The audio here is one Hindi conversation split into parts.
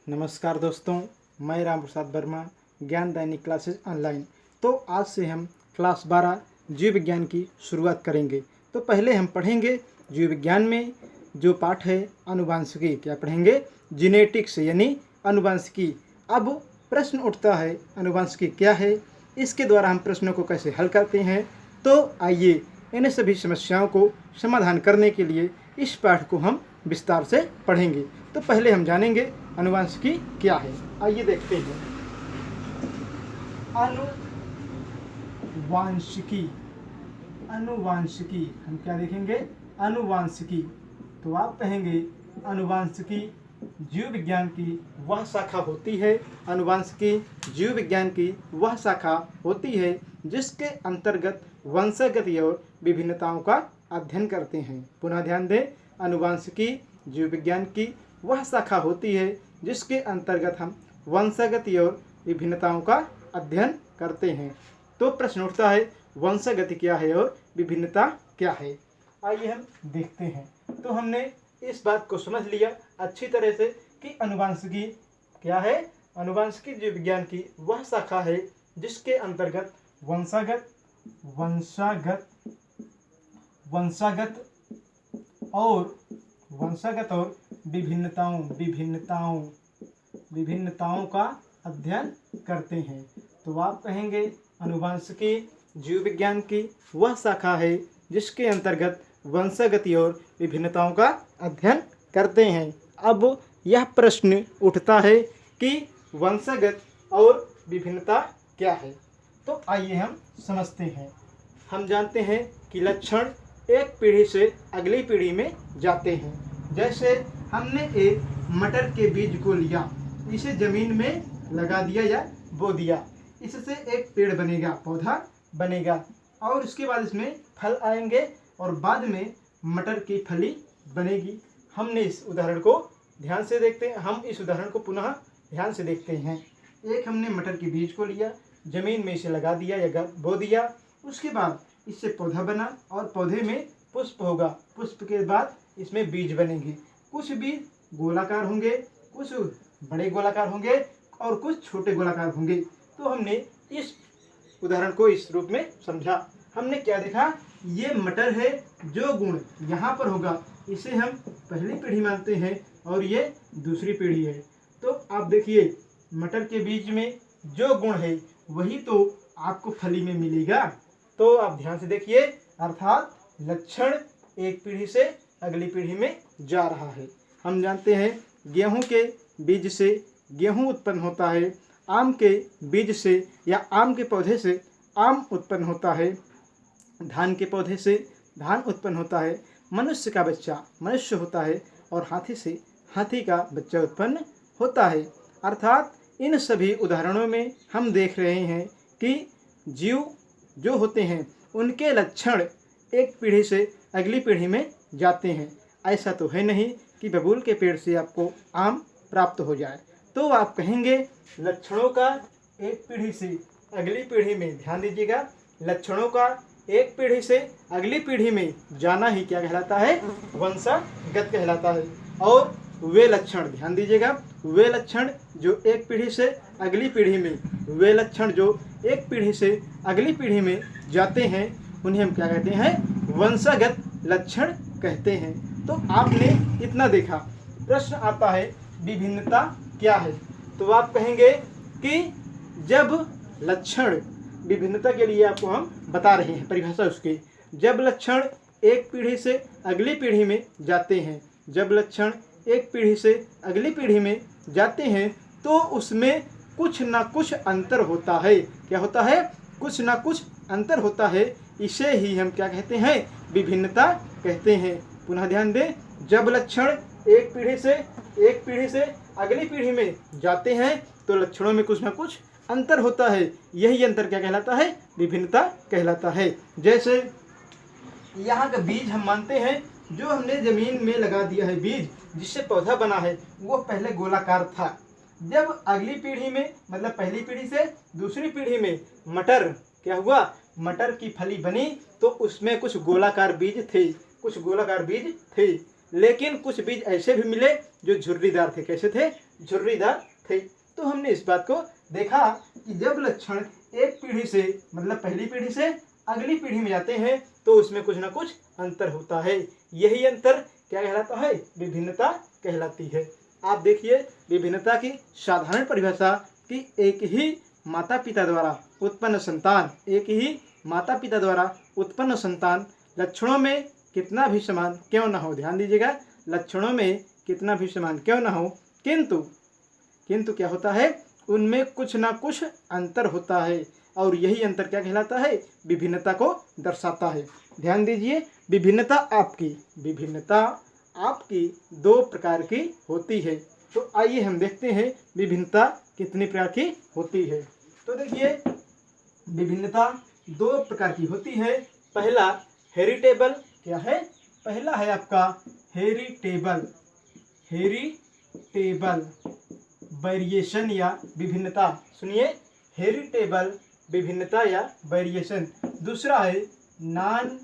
नमस्कार दोस्तों, मैं राम प्रसाद वर्मा, ज्ञान दैनिक क्लासेस ऑनलाइन। तो आज से हम क्लास 12 जीव विज्ञान की शुरुआत करेंगे। तो पहले हम पढ़ेंगे जीव विज्ञान में जो पाठ है आनुवांशिकी। क्या पढ़ेंगे? जीनेटिक्स यानी आनुवांशिकी। अब प्रश्न उठता है आनुवांशिकी क्या है, इसके द्वारा हम प्रश्नों को कैसे हल करते हैं। तो आइए इन सभी समस्याओं को समाधान करने के लिए इस पाठ को हम विस्तार से पढ़ेंगे। तो पहले हम जानेंगे आनुवांशिकी क्या है। आइए देखते हैं। आनुवांशिकी आनुवांशिकी हम क्या देखेंगे? आनुवांशिकी। तो आप कहेंगे आनुवांशिकी जीव विज्ञान की वह शाखा होती है। आनुवांशिकी जीव विज्ञान की वह शाखा होती है जिसके अंतर्गत वंशगत और विभिन्नताओं का अध्ययन करते हैं। पुनः ध्यान दें, आनुवांशिकी जीव विज्ञान की वह शाखा होती है जिसके अंतर्गत हम वंशगत और विभिन्नताओं का अध्ययन करते हैं। तो प्रश्न उठता है वंशगति क्या है और विभिन्नता क्या है। आइए हम देखते हैं। तो हमने इस बात को समझ लिया अच्छी तरह से कि आनुवांशिकी क्या है। आनुवांशिकी जीव विज्ञान की वह शाखा है जिसके अंतर्गत वंशगत और विभिन्नताओं का अध्ययन करते हैं। तो आप कहेंगे आनुवांशिकी जीव विज्ञान की वह शाखा है जिसके अंतर्गत वंशगति और विभिन्नताओं का अध्ययन करते हैं। अब यह प्रश्न उठता है कि वंशगत और विभिन्नता क्या है। तो आइए हम समझते हैं। हम जानते हैं कि लक्षण एक पीढ़ी से अगली पीढ़ी में जाते हैं। जैसे हमने एक मटर के बीज को लिया, इसे जमीन में लगा दिया या बो दिया, इससे एक पेड़ बनेगा, पौधा बनेगा और उसके बाद इसमें फल आएंगे और बाद में मटर की फली बनेगी। हमने इस उदाहरण को ध्यान से देखते हैं। हम इस उदाहरण को पुनः ध्यान से देखते हैं। एक हमने मटर के बीज को लिया, जमीन में इसे लगा दिया या बो दिया, उसके बाद इससे पौधा बना और पौधे में पुष्प होगा। पुष्प के बाद इसमें बीज बनेंगे। कुछ बीज गोलाकार होंगे, कुछ बड़े गोलाकार होंगे और कुछ छोटे गोलाकार होंगे। तो हमने इस उदाहरण को इस रूप में समझा। हमने क्या देखा? ये मटर है, जो गुण यहाँ पर होगा इसे हम पहली पीढ़ी मानते हैं और ये दूसरी पीढ़ी है। तो आप देखिए, मटर के बीज में जो गुण है वही तो आपको फली में मिलेगा। तो आप ध्यान से देखिए, अर्थात लक्षण एक पीढ़ी से अगली पीढ़ी में जा रहा है। हम जानते हैं गेहूं के बीज से गेहूं उत्पन्न होता है, आम के बीज से या आम के पौधे से आम उत्पन्न होता है, धान के पौधे से धान उत्पन्न होता है, मनुष्य का बच्चा मनुष्य होता है और हाथी से हाथी का बच्चा उत्पन्न होता है। अर्थात इन सभी उदाहरणों में हम देख रहे हैं कि जीव जो होते हैं उनके लक्षण एक पीढ़ी से अगली पीढ़ी में जाते हैं। ऐसा तो है नहीं कि बबूल के पेड़ से आपको आम प्राप्त हो जाए। तो आप कहेंगे लक्षणों का एक पीढ़ी से अगली पीढ़ी में, ध्यान दीजिएगा, लक्षणों का एक पीढ़ी से अगली पीढ़ी में जाना ही क्या कहलाता है? वंशगत कहलाता है। और वे लक्षण, ध्यान दीजिएगा, वे लक्षण जो एक पीढ़ी से अगली पीढ़ी में, वे लक्षण जो एक पीढ़ी से अगली पीढ़ी में जाते हैं उन्हें हम क्या कहते हैं? वंशगत लक्षण कहते हैं। तो आपने इतना देखा। प्रश्न आता है विभिन्नता क्या है। तो आप कहेंगे कि जब लक्षण, विभिन्नता के लिए आपको हम बता रहे हैं परिभाषा उसकी, जब लक्षण एक पीढ़ी से अगली पीढ़ी में जाते हैं, जब लक्षण एक पीढ़ी से अगली पीढ़ी में जाते हैं तो उसमें कुछ ना कुछ अंतर होता है। क्या होता है? कुछ ना कुछ अंतर होता है। इसे ही हम क्या कहते हैं? विभिन्नता कहते हैं। पुनः ध्यान दें, जब लक्षण एक पीढ़ी से अगली पीढ़ी में जाते हैं तो लक्षणों में कुछ ना कुछ अंतर होता है। यही अंतर क्या कहलाता है? विभिन्नता कहलाता है। जैसे यहाँ का बीज हम मानते हैं, जो हमने जमीन में लगा दिया है बीज जिससे पौधा बना है, वो पहले गोलाकार था। जब अगली पीढ़ी में, मतलब पहली पीढ़ी से दूसरी पीढ़ी में मटर क्या हुआ? मटर की फली बनी तो उसमें कुछ गोलाकार बीज थे, लेकिन कुछ बीज ऐसे भी मिले जो झुर्रीदार थे। कैसे थे? झुर्रीदार थे। तो हमने इस बात को देखा कि जब लक्षण एक पीढ़ी से मतलब पहली पीढ़ी से अगली पीढ़ी में जाते हैं तो उसमें कुछ ना कुछ अंतर होता है। यही अंतर क्या कहलाता है? विभिन्नता कहलाती है। आप देखिए विभिन्नता की साधारण परिभाषा कि एक ही माता पिता द्वारा उत्पन्न संतान, एक ही माता पिता द्वारा उत्पन्न संतान लक्षणों में कितना भी समान क्यों ना हो, ध्यान दीजिएगा, लक्षणों में कितना भी समान क्यों ना हो, किंतु क्या होता है? उनमें कुछ ना कुछ अंतर होता है और यही अंतर क्या कहलाता है? विभिन्नता को दर्शाता है। ध्यान दीजिए, विभिन्नता आपकी दो प्रकार की होती है। तो आइए हम देखते हैं विभिन्नता कितनी प्रकार की होती है। तो देखिए विभिन्नता दो प्रकार की होती है। पहला हेरिटेबल क्या है? पहला है आपका हेरिटेबल वेरिएशन या विभिन्नता। सुनिए, हेरिटेबल विभिन्नता या वेरिएशन। दूसरा है नॉन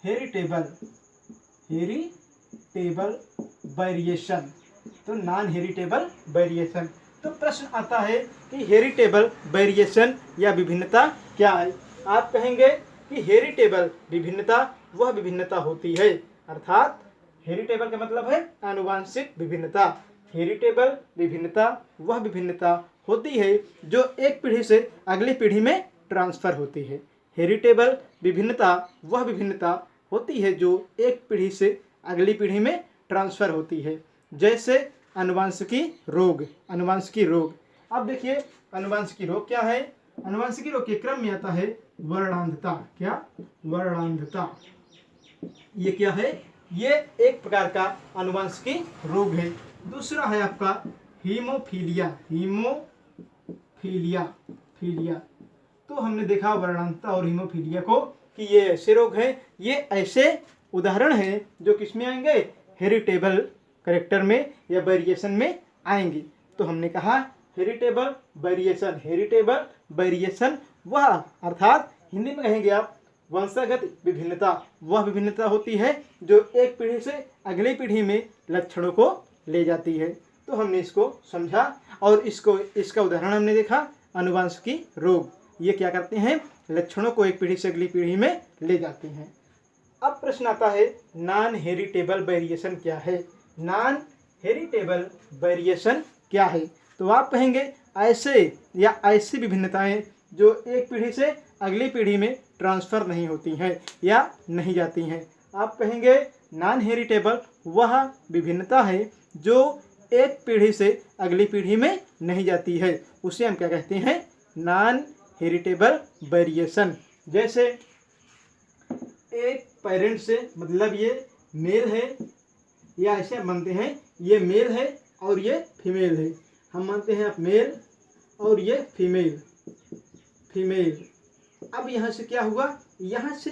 हेरिटेबल वेरिएशन। तो नॉन हेरिटेबल वेरिएशन। तो प्रश्न आता है कि हेरिटेबल वेरिएशन या विभिन्नता क्या है? आप कहेंगे कि हेरिटेबल विभिन्नता वह विभिन्नता होती है, अर्थात हेरिटेबल का मतलब है आनुवांशिक विभिन्नता। हेरिटेबल विभिन्नता वह विभिन्नता होती है जो एक पीढ़ी से अगली पीढ़ी में ट्रांसफर होती है। हेरिटेबल विभिन्नता वह विभिन्नता होती है जो एक पीढ़ी से अगली पीढ़ी में ट्रांसफर होती है। जैसे अनुवांशिकी रोग। अब देखिए अनुवांशिकी रोग क्या है? अनुवांशिकी रोग के क्रम में आता है वर्णांधता। क्या? वर्णांधता। ये क्या है? ये एक प्रकार का अनुवांशिकी रोग है। दूसरा है आपका हीमोफीलिया। तो हमने देखा वर्णांधता और हीमोफीलिया को कि ये ऐसे रोग हैं, ये ऐसे उदाहरण हैं जो किसमें आएंगे? हेरिटेबल कैरेक्टर में या वेरिएशन में आएंगे। तो हमने कहा हेरिटेबल वेरिएशन वह, अर्थात हिंदी में कहेंगे आप वंशागत विभिन्नता, वह विभिन्नता होती है जो एक पीढ़ी से अगली पीढ़ी में लक्षणों को ले जाती है। तो हमने इसको समझा और इसका उदाहरण हमने देखा अनुवांशिकी रोग। ये क्या करते हैं? लक्षणों को एक पीढ़ी से अगली पीढ़ी में ले जाते हैं। अब प्रश्न आता है नॉन हेरिटेबल वेरिएशन क्या है? नॉन हेरिटेबल वेरिएशन क्या है? तो आप कहेंगे ऐसी विभिन्नताएं जो एक पीढ़ी से अगली पीढ़ी में ट्रांसफर नहीं होती हैं या नहीं जाती हैं। आप कहेंगे नॉन हेरिटेबल वह विभिन्नता है जो एक पीढ़ी से अगली पीढ़ी में नहीं जाती है, उसे हम क्या कहते हैं? Non heritable variation. जैसे एक पेरेंट से मतलब ये मेल है, या ऐसे हम मानते हैं ये मेल है और ये फीमेल है। हम मानते हैं आप मेल और ये फीमेल। अब यहाँ से क्या हुआ? यहाँ से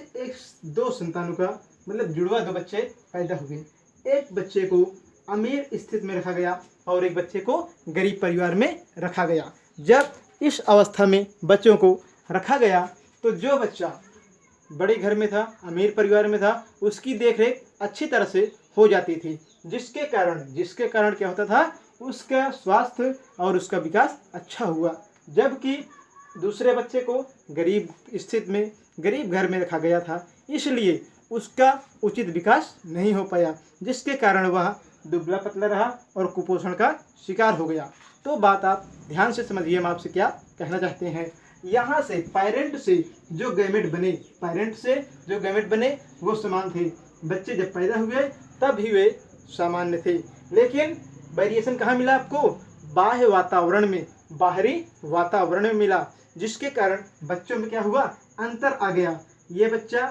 दो संतानों का मतलब जुड़वा दो बच्चे पैदा हुए। एक बच्चे को अमीर स्थिति में रखा गया और एक बच्चे को गरीब परिवार में रखा गया। जब इस अवस्था में बच्चों को रखा गया तो जो बच्चा बड़े घर में था, अमीर परिवार में था, उसकी देखरेख अच्छी तरह से हो जाती थी, जिसके कारण क्या होता था? उसका स्वास्थ्य और उसका विकास अच्छा हुआ। जबकि दूसरे बच्चे को गरीब स्थिति में, गरीब घर में रखा गया था, इसलिए उसका उचित विकास नहीं हो पाया, जिसके कारण वह दुबला पतला रहा और कुपोषण का शिकार हो गया। तो बात आप ध्यान से समझिए, हम आपसे क्या कहना चाहते हैं। यहाँ से पेरेंट से जो गैमेट बने वो समान थे। बच्चे जब पैदा हुए तब ही वे सामान्य थे, लेकिन वेरिएशन कहाँ मिला आपको? बाह्य बाहरी वातावरण में मिला, जिसके कारण बच्चों में क्या हुआ? अंतर आ गया। ये बच्चा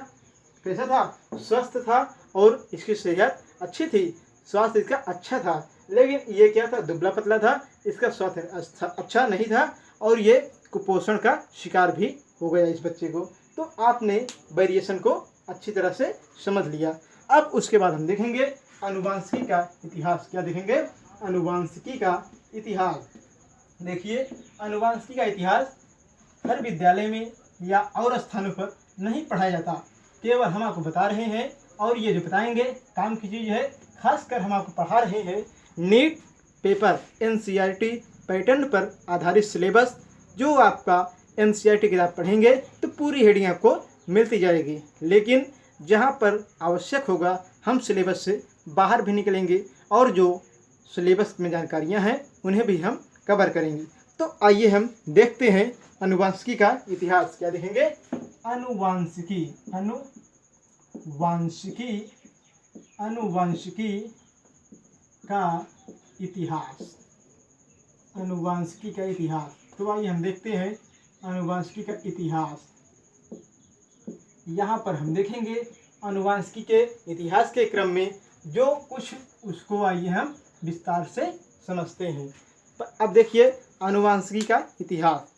कैसा था? स्वस्थ था और इसकी सेहत अच्छी थी, स्वास्थ्य इसका अच्छा था, लेकिन ये क्या था? दुबला पतला था, इसका स्वास्थ्य अच्छा नहीं था और ये कुपोषण का शिकार भी हो गया इस बच्चे को। तो आपने वेरिएशन को अच्छी तरह से समझ लिया। अब उसके बाद हम देखेंगे अनुवांशिकी का इतिहास। क्या देखेंगे? अनुवांशिकी का इतिहास। देखिए अनुवांशिकी का इतिहास हर विद्यालय में या और स्थानों पर नहीं पढ़ाया जाता, केवल हम आपको बता रहे हैं और ये जो बताएंगे काम की चीज़ है, खासकर हम आपको पढ़ा रहे हैं नीट पेपर एनसीईआरटी पैटर्न पर आधारित सिलेबस। जो आपका एनसीईआरटी किताब पढ़ेंगे तो पूरी हेडिंग आपको मिलती जाएगी, लेकिन जहाँ पर आवश्यक होगा हम सिलेबस से बाहर भी निकलेंगे और जो सिलेबस में जानकारियाँ हैं उन्हें भी हम कवर करेंगे। तो आइए हम देखते हैं अनुवांशिकी का इतिहास। क्या देखेंगे? अनुवांशिकी का इतिहास। अनुवांशिकी का इतिहास। तो आइए हम देखते हैं अनुवांशिकी का इतिहास। यहाँ पर हम देखेंगे अनुवांशिकी के इतिहास के क्रम में जो कुछ उसको आइए हम विस्तार से समझते हैं। अब देखिए अनुवांशिकी का इतिहास।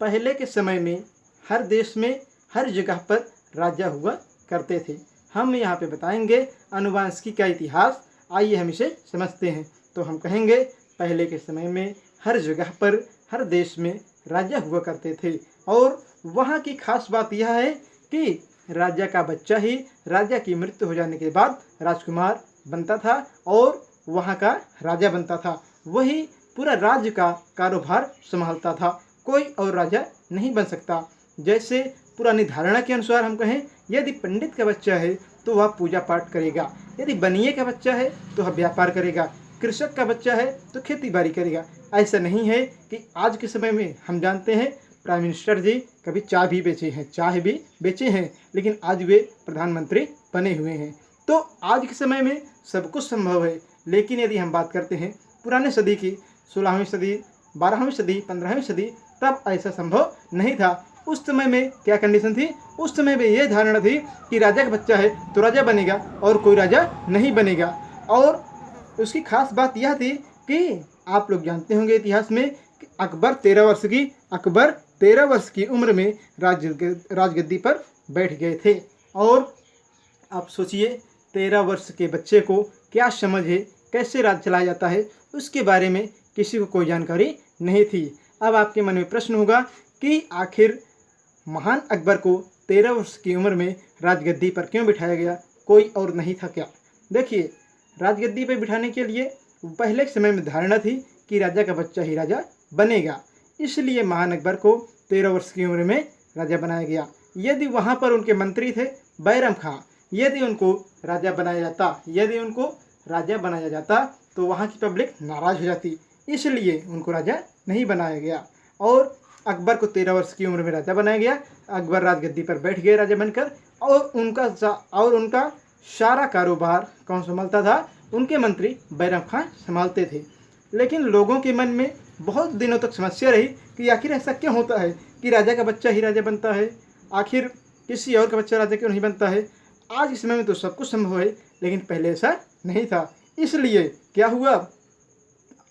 पहले के समय में हर देश में हर जगह पर राजा हुआ करते थे। हम यहाँ पे बताएंगे अनुवांशिकी का इतिहास। आइए हम इसे समझते हैं। तो हम कहेंगे पहले के समय में हर जगह पर हर देश में राजा हुआ करते थे और वहाँ की खास बात यह है कि राजा का बच्चा ही राजा की मृत्यु हो जाने के बाद राजकुमार बनता था और वहाँ का राजा बनता था। वही पूरा राज्य का कारोबार संभालता था, कोई और राजा नहीं बन सकता। जैसे पुरानी धारणा के अनुसार हम कहें, यदि पंडित का बच्चा है तो वह पूजा पाठ करेगा, यदि बनिए का बच्चा है तो वह व्यापार करेगा, कृषक का बच्चा है तो खेती बाड़ी करेगा। ऐसा नहीं है कि आज के समय में हम जानते हैं प्राइम मिनिस्टर जी कभी चाय भी बेचे हैं, लेकिन आज वे प्रधानमंत्री बने हुए हैं। तो आज के समय में सब कुछ संभव है, लेकिन यदि हम बात करते हैं पुराने सदी की, 16वीं सदी, 12वीं सदी, 15वीं सदी, तब ऐसा संभव नहीं था। उस समय में क्या कंडीशन थी? उस समय में ये धारणा थी कि राजा का बच्चा है तो राजा बनेगा और कोई राजा नहीं बनेगा। और उसकी खास बात यह थी कि आप लोग जानते होंगे इतिहास में कि अकबर 13 वर्ष की उम्र में राजगद्दी पर बैठ गए थे। और आप सोचिए 13 वर्ष के बच्चे को क्या समझ है, कैसे राज चलाया जाता है, उसके बारे में किसी को कोई जानकारी नहीं थी। अब आपके मन में प्रश्न होगा कि आखिर महान अकबर को 13 वर्ष की उम्र में राजगद्दी पर क्यों बिठाया गया? कोई और नहीं था क्या? देखिए, राजगद्दी पर बिठाने के लिए पहले के समय में धारणा थी कि राजा का बच्चा ही राजा बनेगा, इसलिए महान अकबर को 13 वर्ष की उम्र में राजा बनाया गया। यदि वहाँ पर उनके मंत्री थे बैरम खां, यदि उनको राजा बनाया जाता तो वहाँ की पब्लिक नाराज हो जाती, इसलिए उनको राजा नहीं बनाया गया और अकबर को 13 वर्ष की उम्र में राजा बनाया गया। अकबर राजगद्दी पर बैठ गए राजा बनकर और उनका सारा कारोबार कौन संभालता था? उनके मंत्री बैरम खां संभालते थे। लेकिन लोगों के मन में बहुत दिनों तक समस्या रही कि आखिर ऐसा क्यों होता है कि राजा का बच्चा ही राजा बनता है, आखिर किसी और का बच्चा राजा क्यों नहीं बनता है? आज के समय में तो सब कुछ संभव है, लेकिन पहले ऐसा नहीं था। इसलिए क्या हुआ,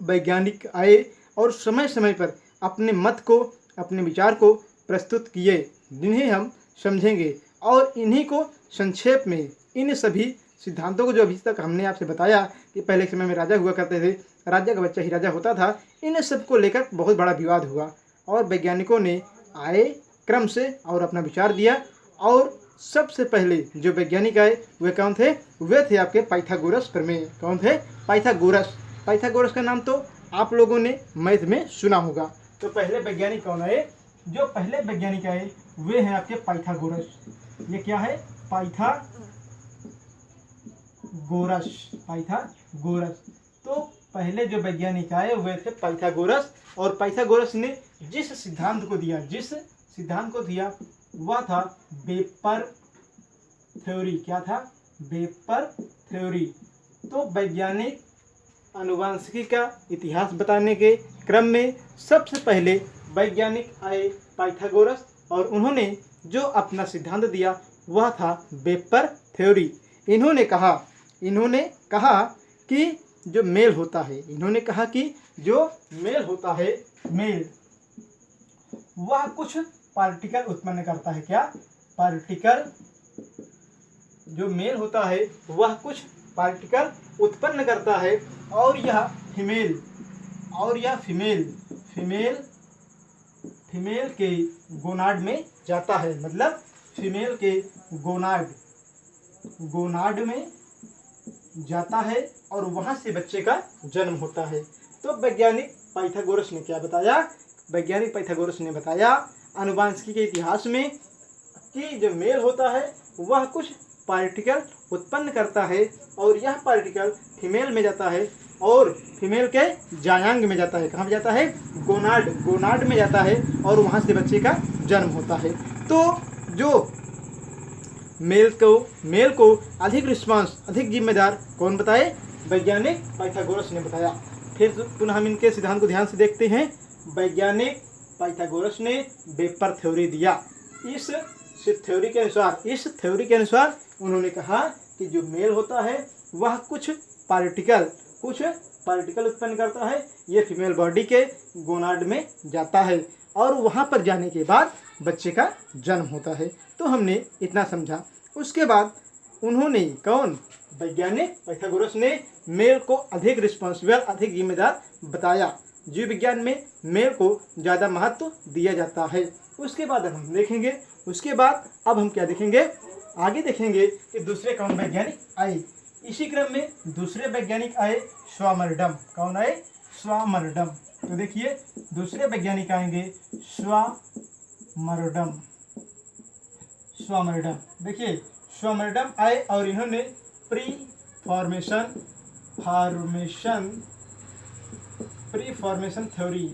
वैज्ञानिक आए और समय समय पर अपने मत को, अपने विचार को प्रस्तुत किए, जिन्हें हम समझेंगे। और इन्हीं को संक्षेप में, इन सभी सिद्धांतों को जो अभी तक हमने आपसे बताया कि पहले के समय में राजा हुआ करते थे, राजा का बच्चा ही राजा होता था, इन सब को लेकर बहुत बड़ा विवाद हुआ और वैज्ञानिकों ने आए क्रम से और अपना विचार दिया। और सबसे पहले जो वैज्ञानिक आए वे कौन थे? वे थे आपके पाइथागोरस प्रमेय। कौन थे? पाइथागोरस। पाइथागोरस का नाम तो आप लोगों ने मैथ में सुना होगा। तो पहले वैज्ञानिक कौन आए? जो पहले वैज्ञानिक आए वे हैं आपके पाइथागोरस। ये क्या है? पाइथागोरस। तो पहले जो वैज्ञानिक आए वे थे पाइथागोरस। और पाइथागोरस ने जिस सिद्धांत को दिया वह था वेपर थ्योरी। क्या था? Vapour theory. तो वैज्ञानिक अनुवांशिकी का इतिहास बताने के क्रम में सबसे पहले वैज्ञानिक आए पाइथागोरस और उन्होंने जो अपना सिद्धांत दिया वह था वेपर थ्योरी। इन्होंने कहा कि जो मेल होता है, वह कुछ पार्टिकल उत्पन्न करता है। क्या? पार्टिकल। जो मेल होता है वह कुछ पार्टिकल उत्पन्न करता है और यह फीमेल के गोनाड में जाता है। मतलब फीमेल के गोनाड में जाता है और वहाँ से बच्चे का जन्म होता है। तो वैज्ञानिक पाइथागोरस ने क्या बताया? वैज्ञानिक पाइथागोरस ने बताया आनुवांशिकी के इतिहास में कि जो मेल होता है वह कुछ पार्टिकल उत्पन्न करता है और यह पार्टिकल फीमेल में जाता है और फीमेल के जायांग में जाता है। कहाँ जाता है? गोनाड में जाता है और वहाँ से बच्चे का जन्म होता है। तो जो मेल को अधिक रिस्पांस, अधिक जिम्मेदार कौन बताए? वैज्ञानिक पाइथागोरस ने बताया। फिर पुनः हम इनके सिद्धांत को ध्यान से देखते हैं। वैज्ञानिक पाइथागोरस ने वेपर थ्योरी दिया। इस थ्योरी के अनुसार उन्होंने कहा कि जो मेल होता है वह कुछ पार्टिकल उत्पन्न करता है, ये फीमेल बॉडी के गोनाड में जाता है और वहाँ पर जाने के बाद बच्चे का जन्म होता है। तो हमने इतना समझा। उसके बाद उन्होंने वैज्ञानिक पाइथागोरस ने मेल को अधिक रिस्पॉन्सिबल, अधिक जिम्मेदार बताया। जीव विज्ञान में मेल को ज़्यादा महत्व दिया जाता है। उसके बाद हम देखेंगे, अब हम क्या देखेंगे? आगे देखेंगे कि दूसरे कौन वैज्ञानिक आए। इसी क्रम में दूसरे वैज्ञानिक आए स्वामरडम। कौन आए? स्वामरडम। तो देखिए दूसरे वैज्ञानिक आएंगे स्वामरडम। देखिए स्वामरडम आए और इन्होंने प्री फॉर्मेशन थ्योरी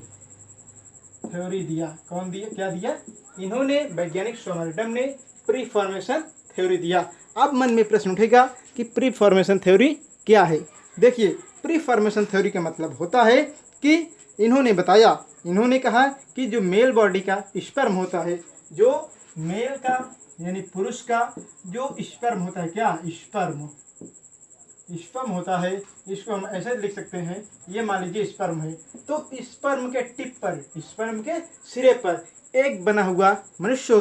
दिया। क्या दिया? इन्होंने वैज्ञानिक स्वामरडम ने प्री फॉर्मेशन थ्योरी दिया। अब मन में प्रश्न उठेगा कि प्री फॉर्मेशन थ्योरी क्या है? देखिए प्री फॉर्मेशन थ्योरी का मतलब होता है कि इन्होंने कहा कि जो मेल बॉडी का स्पर्म होता है, जो मेल का यानी पुरुष का जो स्पर्म होता है, क्या स्पर्म होता है, इसको हम ऐसे लिख सकते हैं, ये मान लीजिए स्पर्म है। तो स्पर्म के टिप पर, स्पर्म के सिरे पर एक बना हुआ मनुष्य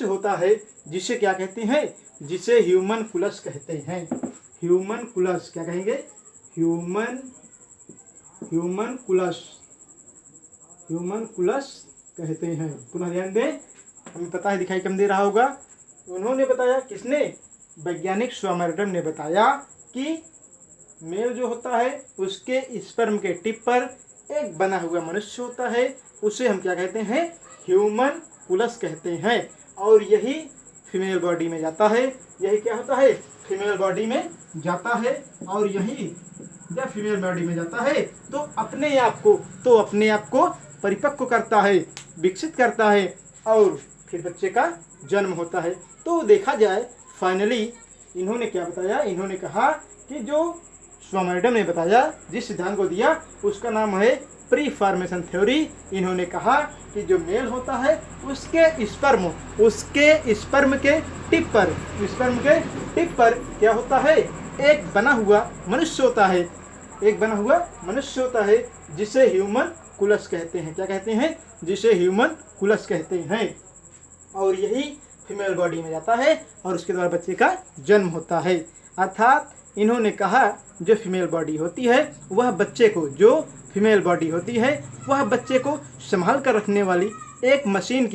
होता है, जिसे क्या कहते हैं? जिसे ह्यूमन कुलस कहते हैं। ह्यूमन कुलस क्या कहेंगे? ह्यूमन कुलस कहते हैं। पुनः ध्यान दें, हमें पता है, दिखाई कम दे रहा होगा। उन्होंने बताया, किसने? वैज्ञानिक स्वामरडम ने बताया कि मेल जो होता है उसके स्पर्म के टिप पर एक बना हुआ मनुष्य होता है, उसे हम क्या कहते हैं? ह्यूमन कुलस कहते हैं। और यही फीमेल बॉडी में जाता है। यही क्या होता है? फीमेल बॉडी में जाता है। और यही जब फीमेल बॉडी में जाता है तो अपने आप को परिपक्व करता है, विकसित करता है और फिर बच्चे का जन्म होता है। तो देखा जाए फाइनली इन्होंने क्या बताया? इन्होंने कहा कि जो स्वामरडम ने बताया, जिस सिद्धांत को दिया, उसका नाम है प्री फॉर्मेशन थ्योरी। इन्होंने कहा कि जो मेल होता है उसके स्पर्म के टिप पर क्या होता है? एक बना हुआ मनुष्य होता है, जिसे ह्यूमन कुलस कहते हैं। क्या कहते हैं? जिसे ह्यूमन कुलस कहते हैं। और यही फीमेल बॉडी में जाता है और उसके द्वारा बच्चे का जन्म होता है। अर्थात इन्होंने कहा जो फीमेल बॉडी होती है वह बच्चे को संभाल कर रखने वाली एक मशीन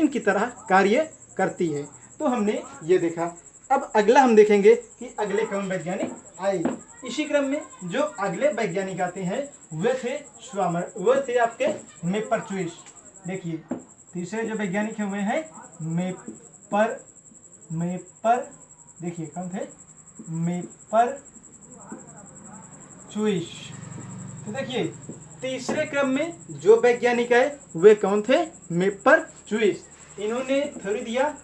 की तरह कार्य करती है। तो हमने ये देखा। अब अगला हम देखेंगे कि अगले कौन वैज्ञानिक आए। इसी क्रम में जो अगले वैज्ञानिक आते हैं वे थे आपके मेपरचुइस। देखिए तीसरे जो वैज्ञानिक हैं वे हैं मेपर देखिए कौन थे? मेपरचुइस। तो देखिए तीसरे क्रम में जो वैज्ञानिक आए वे कौन थे? मेपरचुइस। इन्होंने थ्योरी दिया